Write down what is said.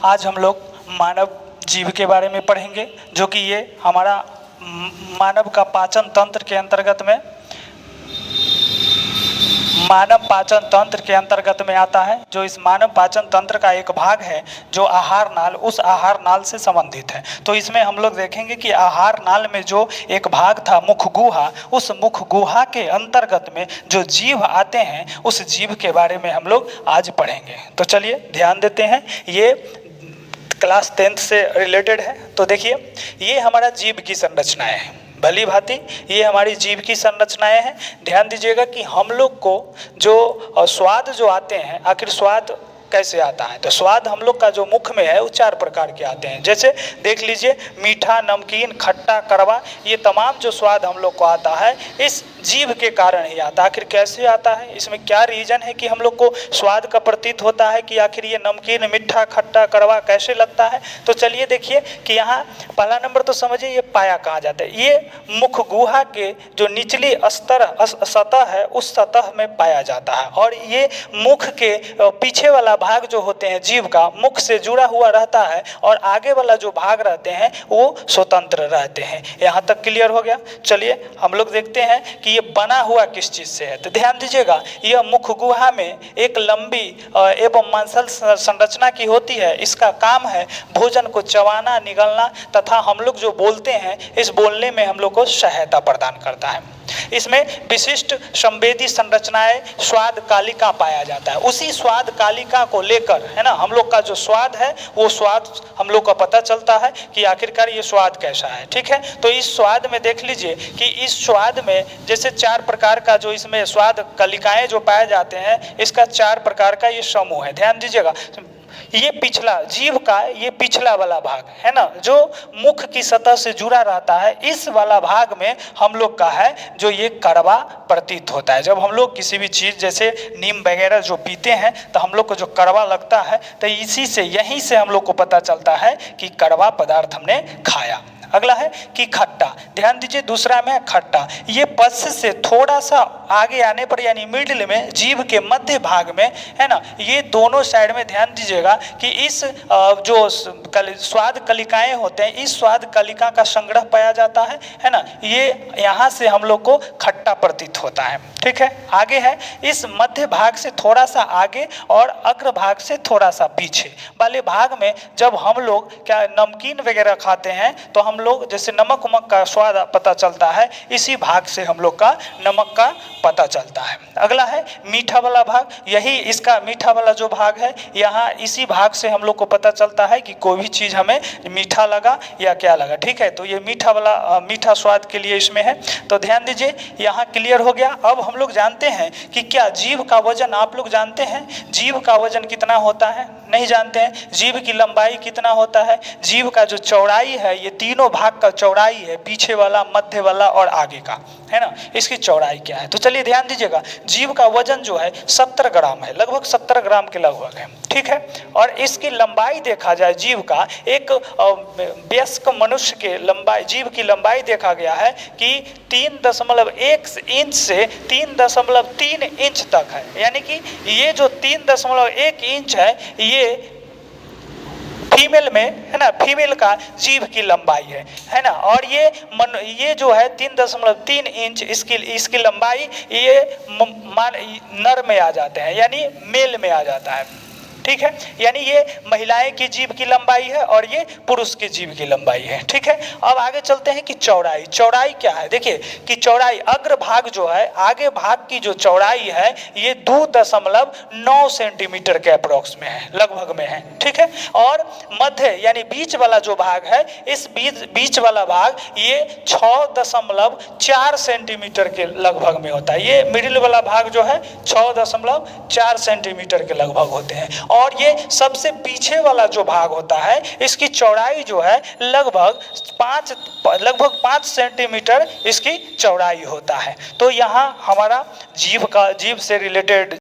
आज हम लोग मानव जीव के बारे में पढ़ेंगे, जो कि ये हमारा मानव का पाचन तंत्र के अंतर्गत में मानव पाचन तंत्र के अंतर्गत में आता है। जो इस मानव पाचन तंत्र का एक भाग है जो आहार नाल, उस आहार नाल से संबंधित है। तो इसमें हम लोग देखेंगे कि आहार नाल में जो एक भाग था मुख गुहा, उस मुख गुहा के अंतर्गत में जो जीव आते हैं उस जीव के बारे में हम लोग आज पढ़ेंगे। तो चलिए ध्यान देते हैं, ये क्लास 10th से रिलेटेड है। तो देखिए ये हमारा जीव की संरचनाएं हैं, भली भांति ये हमारी जीव की संरचनाएं हैं। ध्यान दीजिएगा कि हम लोग को जो स्वाद जो आते हैं, आखिर स्वाद कैसे आता है, तो स्वाद हम लोग का जो मुख में है वो 4 प्रकार के आते हैं। जैसे देख लीजिए, मीठा, नमकीन, खट्टा, कड़वा, ये तमाम जो स्वाद हम लोग को आता है इस जीव के कारण ही आता है। आखिर कैसे आता है, इसमें क्या रीजन है कि हम लोग को स्वाद का प्रतीत होता है कि आखिर ये नमकीन, मीठा, खट्टा, कड़वा कैसे लगता है। तो चलिए देखिए कि यहाँ पहला नंबर तो समझिए ये पाया कहाँ जाता है। ये मुख गुहा के जो निचली सतह है उस सतह में पाया जाता है, और ये मुख के पीछे वाला भाग जो होते हैं जीव का मुख से जुड़ा हुआ रहता है, और आगे वाला जो भाग रहते हैं वो स्वतंत्र रहते हैं। यहाँ तक क्लियर हो गया। चलिए हम लोग देखते हैं कि ये बना हुआ किस चीज से है। तो ध्यान दीजिएगा, यह मुख गुहा में एक लंबी एवं मांसल संरचना की होती है। इसका काम है भोजन को चबाना, निगलना तथा हम लोग जो बोलते हैं इस बोलने में हम लोग को सहायता प्रदान करता है। इसमें विशिष्ट संवेदी संरचनाएं स्वाद कालिका पाया जाता है। उसी स्वाद कालिका को लेकर, है ना, हम लोग का जो स्वाद है वो स्वाद हम लोग का पता चलता है कि आखिरकार ये स्वाद कैसा है। ठीक है, तो इस स्वाद में देख लीजिए कि इस स्वाद में जैसे 4 प्रकार का जो इसमें स्वाद कलिकाएं जो पाए जाते हैं, इसका 4 प्रकार का ये समूह है। ध्यान दीजिएगा, ये पिछला जीव का ये पिछला वाला भाग है ना, जो मुख की सतह से जुड़ा रहता है, इस वाला भाग में हम लोग का है जो ये कड़वा प्रतीत होता है। जब हम लोग किसी भी चीज़ जैसे नीम वगैरह जो पीते हैं तो हम लोग को जो कड़वा लगता है, तो इसी से यहीं से हम लोग को पता चलता है कि कड़वा पदार्थ हमने खाया। अगला है कि खट्टा। ध्यान दीजिए, दूसरा में है खट्टा। ये पश्च से थोड़ा सा आगे आने पर यानी मिडिल में, जीव के मध्य भाग में, है ना, ये दोनों साइड में ध्यान दीजिएगा कि इस जो स्वाद कलिकाएं होते हैं, इस स्वाद कलिका का संग्रह पाया जाता है ना, ये यहाँ से हम लोग को खट्टा प्रतीत होता है। ठीक है, आगे है इस मध्य भाग से थोड़ा सा आगे और अग्र भाग से थोड़ा सा पीछे वाले भाग में जब हम लोग क्या नमकीन वगैरह खाते हैं तो हम लोग जैसे नमक उमक का स्वाद पता चलता है, इसी भाग से हम लोग का नमक का पता चलता है। अगला है मीठा वाला भाग। यही इसका मीठा वाला जो भाग है, यहाँ इसी भाग से हम लोग को पता चलता है कि कोई भी चीज़ हमें मीठा लगा या क्या लगा। ठीक है, तो ये मीठा वाला मीठा स्वाद के लिए इसमें है। तो ध्यान दीजिए, यहाँ क्लियर हो गया। अब हम लोग जानते हैं कि क्या जीव का वजन, आप लोग जानते हैं जीव का वजन कितना होता है? नहीं जानते हैं। जीव की लंबाई कितना होता है? जीव का जो चौड़ाई है, ये तीनों भाग का चौड़ाई है, पीछे वाला, मध्य वाला और आगे का, है ना, इसकी चौड़ाई क्या है। तो चलिए ध्यान दीजिएगा, जीव का वजन जो है 70 ग्राम है, लगभग 70 ग्राम के लगभग है। ठीक है, और इसकी लंबाई देखा जाए जीव का, एक वयस्क मनुष्य के लंबाई, जीव की लंबाई देखा गया है कि 3.1 इंच से 3.3 इंच तक है। यानी कि ये जो 3.1 इंच है ये फीमेल में, है ना, फीमेल का जीव की लंबाई है ना, और ये जो है 3.3 इंच इसकी लंबाई ये नर में आ जाते हैं, यानी मेल में आ जाता है। ठीक है, यानी ये महिलाएं की जीभ की लंबाई है और ये पुरुष की जीभ की लंबाई है। ठीक है, अब आगे चलते हैं कि चौड़ाई। चौड़ाई क्या है, देखिए कि चौड़ाई अग्र भाग जो है, आगे भाग की जो चौड़ाई है ये 2.9 सेंटीमीटर के अप्रोक्स में है, लगभग में है। ठीक है, और मध्य यानी बीच वाला जो भाग है, इस बीच वाला भाग ये 6.4 सेंटीमीटर के लगभग में होता है। ये मिडिल वाला भाग जो है 6.4 सेंटीमीटर के लगभग होते हैं, और ये सबसे पीछे वाला जो भाग होता है इसकी चौड़ाई जो है लगभग 5 सेंटीमीटर इसकी चौड़ाई होता है। तो यहाँ हमारा जीव से रिलेटेड